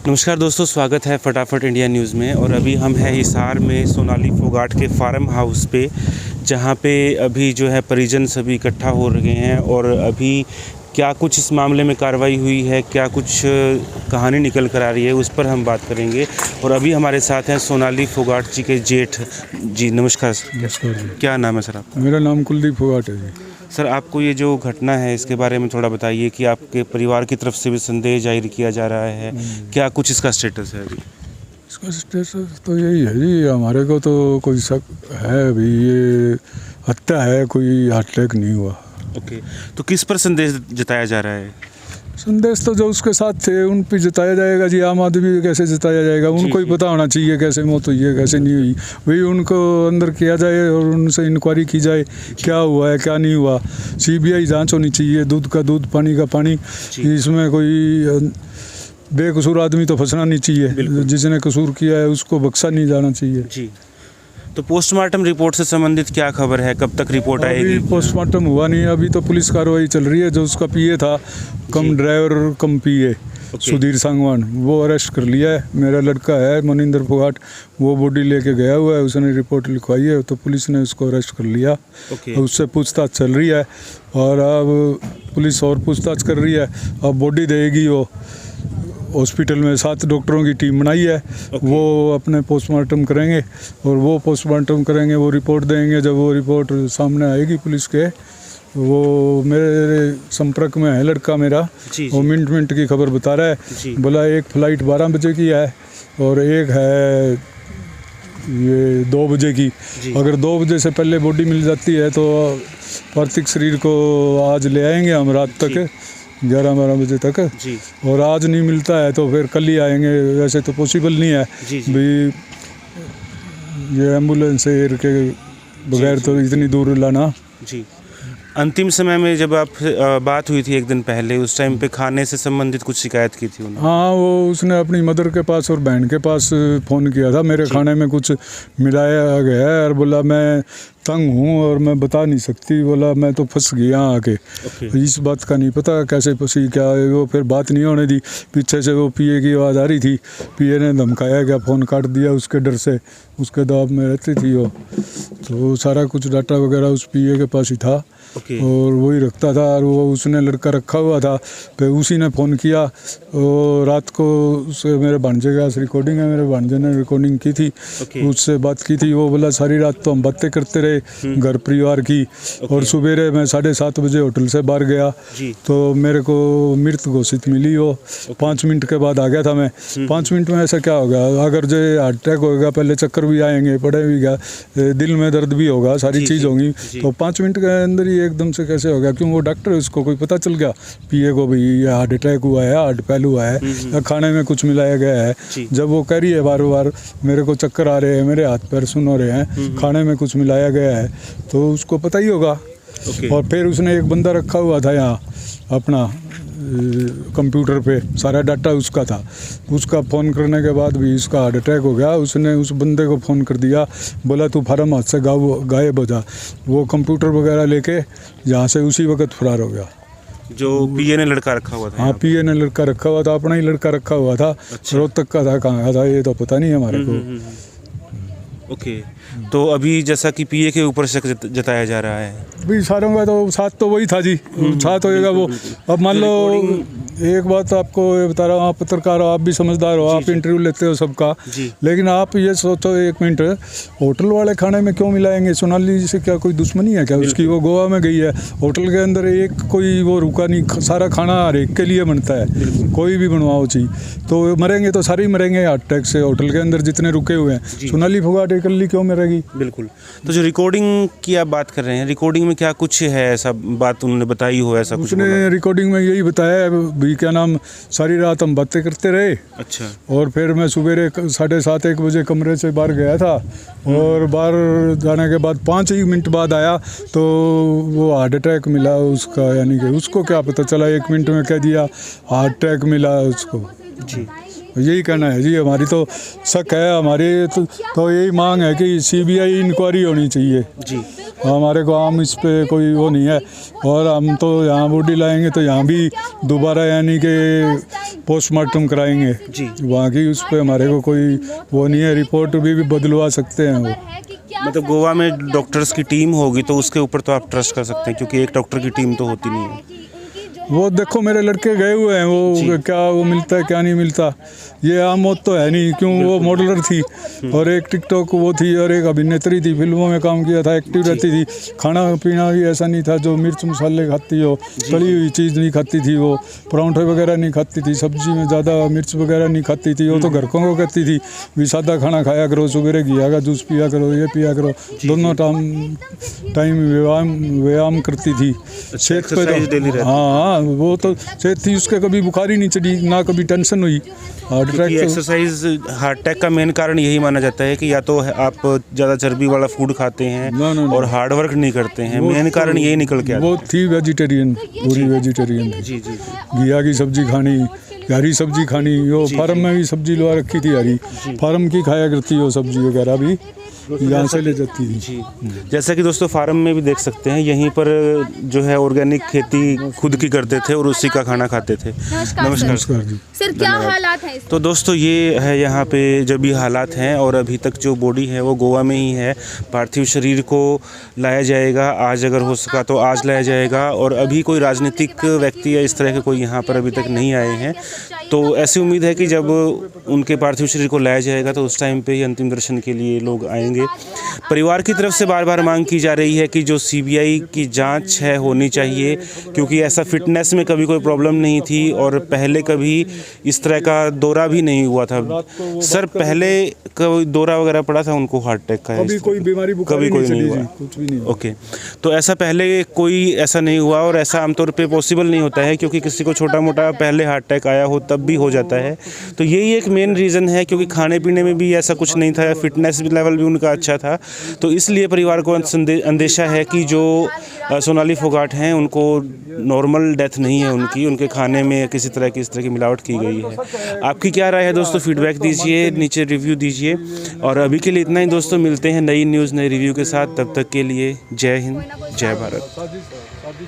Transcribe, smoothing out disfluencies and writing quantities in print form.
नमस्कार दोस्तों, स्वागत है फटाफट इंडिया न्यूज़ में। और अभी हम हैं हिसार में सोनाली फोगाट के फार्म हाउस पे, जहाँ पे अभी जो है परिजन सभी इकट्ठा हो रहे हैं। और अभी क्या कुछ इस मामले में कार्रवाई हुई है, क्या कुछ कहानी निकल कर आ रही है, उस पर हम बात करेंगे। और अभी हमारे साथ हैं सोनाली फोगाट जी के जेठ जी। नमस्कार सर। नमस्कार जी। क्या नाम है सर आपका? मेरा नाम कुलदीप फोगाट है जी। सर, आपको ये जो घटना है इसके बारे में थोड़ा बताइए कि आपके परिवार की तरफ से भी संदेह जाहिर किया जा रहा है, क्या कुछ इसका स्टेटस है अभी? इसका स्टेटस तो यही है जी, हमारे को तो कोई शक है अभी, ये हत्या है, कोई हार्ट अटैक नहीं हुआ। ओके, तो किस पर संदेश जताया जा रहा है? संदेश तो जो उसके साथ थे उन पे जताया जाएगा जी। आम आदमी कैसे जताया जाएगा, उनको ही पता होना चाहिए कैसे मौत हुई है, कैसे नहीं हुई। वही उनको अंदर किया जाए और उनसे इंक्वायरी की जाए, क्या हुआ है क्या नहीं हुआ। सीबीआई जांच होनी चाहिए, दूध का दूध पानी का पानी। इसमें कोई बेकसूर आदमी तो फंसना नहीं चाहिए, जिसने कसूर किया है उसको बख्शा नहीं जाना चाहिए जी। तो पोस्टमार्टम रिपोर्ट से संबंधित क्या खबर है, कब तक रिपोर्ट आएगी? पोस्टमार्टम हुआ नहीं, अभी तो पुलिस कार्रवाई चल रही है। जो उसका पीए था, कम ड्राइवर कम पीए, सुधीर सांगवान, वो अरेस्ट कर लिया है। मेरा लड़का है मनिंदर फोगाट, वो बॉडी लेके गया हुआ है, उसने रिपोर्ट लिखवाई है, तो पुलिस ने उसको अरेस्ट कर लिया। उससे पूछताछ चल रही है और अब पुलिस और पूछताछ कर रही है। अब बॉडी देगी वो। हॉस्पिटल में 7 डॉक्टरों की टीम बनाई है। वो अपने पोस्टमार्टम करेंगे और वो पोस्टमार्टम करेंगे, वो रिपोर्ट देंगे। जब वो रिपोर्ट सामने आएगी पुलिस के, वो मेरे संपर्क में है लड़का मेरा, वो मिनट मिनट की खबर बता रहा है। बोला एक फ़्लाइट 12 बजे की है और एक है ये 2 बजे की। अगर 2 बजे से पहले बॉडी मिल जाती है तो पार्थिव शरीर को आज ले आएंगे हम रात तक, 11-12 बजे तक जी। और आज नहीं मिलता है तो फिर कल ही आएंगे। वैसे तो पॉसिबल नहीं है भी, ये एम्बुलेंस एयर के बगैर तो इतनी दूर लाना जी। अंतिम समय में जब आप बात हुई थी एक दिन पहले, उस टाइम पे खाने से संबंधित कुछ शिकायत की थी उन्होंने? हाँ, वो उसने अपनी मदर के पास और बहन के पास फ़ोन किया था। मेरे खाने में कुछ मिलाया गया है और बोला मैं तंग हूँ और मैं बता नहीं सकती। बोला मैं तो फंस गया आके। इस बात का नहीं पता कैसे फंसी क्या है वो। फिर बात नहीं होने दी, पीछे से वो पीए की आवाज़ आ रही थी। पीए ने धमकाया गया, फ़ोन काट दिया उसके डर से। उसके दबाव में रहती थी वो, तो सारा कुछ डाटा वगैरह उस पीए के पास ही था और वही रखता था। और वो उसने लड़का रखा हुआ था, फिर उसी ने फ़ोन किया और रात को उससे मेरे भांजे का रिकॉर्डिंग है, मेरे भांजे ने रिकॉर्डिंग की थी, उससे बात की थी। वो बोला सारी रात तो हम बातें करते रहे घर परिवार की। और सवेरे मैं 7:30 बजे होटल से बाहर गया तो मेरे को मृत घोषित मिली। वो 5 मिनट के बाद आ गया था मैं। 5 मिनट में ऐसा क्या होगा, अगर जो हार्ट अटैक होगा, पहले चक्कर भी आएंगे, पड़े भी गया, दिल में दर्द भी होगा, सारी चीज़ होगी। तो 5 मिनट के अंदर ही एकदम से कैसे हो गया? क्यों वो डॉक्टर है, उसको कोई पता चल गया पीए को भी ये हार्ट अटैक हुआ है, हार्ट फेल हुआ है या खाने में कुछ मिलाया गया है। जब वो कह रही है बार बार मेरे को चक्कर आ रहे हैं, मेरे हाथ पैर सुन हो रहे हैं, खाने में कुछ मिलाया गया है, तो उसको पता ही होगा। और फिर उसने एक बंदा रखा हुआ था यहाँ अपना कंप्यूटर पे, सारा डाटा उसका था। उसका फ़ोन करने के बाद भी इसका हार्ट अटैक हो गया। उसने उस बंदे को फ़ोन कर दिया, बोला तू फार्म हाउस से गायब हो जा। वो कंप्यूटर वगैरह लेके यहाँ से उसी वक्त फरार हो गया। जो पीए ने लड़का रखा हुआ था? हाँ, पीए ने लड़का रखा हुआ था, अपना ही लड़का रखा हुआ था। रोहतक का था, कहाँ का था ये तो पता नहीं है हमारे को। ओके, तो अभी जैसा कि पीए के ऊपर शक जताया जा रहा है, भाई सारों का तो साथ तो वही था जी, साथ होएगा वो। अब मान लो एक बात आपको ये बता रहा हूँ, आप पत्रकार हो, आप भी समझदार हो, आप इंटरव्यू लेते हो सबका, लेकिन आप ये सोचो एक मिनट, होटल वाले खाने में क्यों मिलाएंगे? सोनाली से क्या कोई दुश्मनी है क्या उसकी? वो गोवा में गई है, होटल के अंदर एक कोई वो रुका नहीं, सारा खाना हर एक के लिए बनता है, कोई भी बनवाओ चीज़। तो मरेंगे तो सारे ही मरेंगे हार्ट अटैक से, होटल के अंदर जितने रुके हुए हैं। सोनाली फोगाट अकेली क्यों मरेगी? बिल्कुल। तो जो रिकॉर्डिंग की आप बात कर रहे हैं, रिकॉर्डिंग में क्या कुछ है ऐसा बात उन्होंने बताई हो? ऐसा कुछ उसने रिकॉर्डिंग में यही बताया भी, क्या नाम, सारी रात हम बातें करते रहे। अच्छा। और फिर मैं सुबह 7:30-1 बजे कमरे से बाहर गया था और बाहर जाने के बाद 5 ही मिनट बाद आया तो वो हार्ट अटैक मिला उसका। यानी कि उसको क्या पता चला, 1 मिनट में कह दिया हार्ट अटैक मिला उसको जी। यही कहना है जी, हमारी तो शक है, हमारी तो यही मांग है कि सीबीआई इंक्वायरी होनी चाहिए जी। हमारे को आम इस पे कोई वो नहीं है। और हम तो यहाँ बॉडी लाएंगे तो यहाँ भी दोबारा यानी कि पोस्टमार्टम कराएंगे जी। वहाँ की उस पे हमारे को कोई वो नहीं है, रिपोर्ट भी बदलवा सकते हैं वो। मतलब गोवा में डॉक्टर्स की टीम होगी तो उसके ऊपर तो आप ट्रस्ट कर सकते हैं, क्योंकि एक डॉक्टर की टीम तो होती नहीं है। वो देखो मेरे लड़के गए हुए हैं, वो क्या वो मिलता है क्या नहीं मिलता, ये आम मौत तो है नहीं, क्यों वो मॉडलर थी और एक टिकटॉक वो थी और एक अभिनेत्री थी, फिल्मों में काम किया था, एक्टिव रहती थी। खाना पीना भी ऐसा नहीं था जो मिर्च मसाले खाती हो, तली हुई चीज़ नहीं खाती थी वो, परांठे वगैरह नहीं खाती थी, सब्जी में ज़्यादा मिर्च वगैरह नहीं खाती थी। वो तो घर को कहती थी भी सादा खाना खाया करो, सुबह घिया का जूस पिया करो, ये पिया करो, दोनों टाइम व्यायाम करती थी। सेहत पे हाँ वो तो सेहत थी, उसके कभी बुखार ही नहीं चढ़ी ना कभी टेंशन हुई। Heart attack exercise heart attack का मेन कारण यही माना जाता है कि या तो आप ज़्यादा चर्बी वाला फूड खाते हैं और हार्ड वर्क नहीं करते हैं, मेन कारण यही निकल के आता है। वो थी वेजिटेरियन, पूरी वेजिटेरियन। जी जी। घिया की सब्जी खानी, हरी सब्जी खानी, वो फार्म में भी सब्जी लगा रखी थी हरी, फार्म की खाया करती हो सब्जी वगैरह भी यहाँ से ले जाती थी जी। जैसा कि दोस्तों फार्म में भी देख सकते हैं, यहीं पर जो है ऑर्गेनिक खेती खुद की करते थे और उसी का खाना खाते थे। नमस्कार जी। सर क्या हालात हैं? तो दोस्तों ये है यहाँ पे जब भी हालात हैं, और अभी तक जो बॉडी है वो गोवा में ही है। पार्थिव शरीर को लाया जाएगा, आज अगर हो सका तो आज लाया जाएगा, और अभी कोई राजनीतिक व्यक्ति या इस तरह के कोई यहाँ पर अभी तक नहीं आए हैं। तो ऐसी उम्मीद है कि जब उनके पार्थिव शरीर को लाया जाएगा तो उस टाइम पे ही अंतिम दर्शन के लिए लोग आएंगे। परिवार की तरफ से बार बार मांग की जा रही है कि जो सीबीआई की जांच है होनी चाहिए, क्योंकि ऐसा फिटनेस में कभी कोई प्रॉब्लम नहीं थी और पहले कभी इस तरह का दौरा भी नहीं हुआ था। सर पहले कोई दौरा वगैरह पड़ा था उनको हार्ट अटैक का? कभी कोई बीमारी कभी कोई नहीं हुआ, कुछ भी नहीं। ओके। तो ऐसा पहले कोई ऐसा नहीं हुआ, और ऐसा आमतौर पे पॉसिबल नहीं होता है, क्योंकि किसी को छोटा मोटा पहले हार्ट अटैक आया हो तब भी हो जाता है। तो यही एक मेन रीज़न है, क्योंकि खाने पीने में भी ऐसा कुछ नहीं था, फिटनेस लेवल भी उनका अच्छा था। तो इसलिए परिवार को अंदेशा है कि जो सोनाली फोगाट हैं उनको नॉर्मल डेथ नहीं है उनके खाने में किसी तरह की इस तरह की मिलावट की गई है। आपकी क्या राय है दोस्तों? फीडबैक दीजिए, नीचे रिव्यू दीजिए। और अभी के लिए इतना ही दोस्तों, मिलते हैं नई न्यूज़ नए रिव्यू के साथ। तब तक के लिए जय हिंद, जय भारत।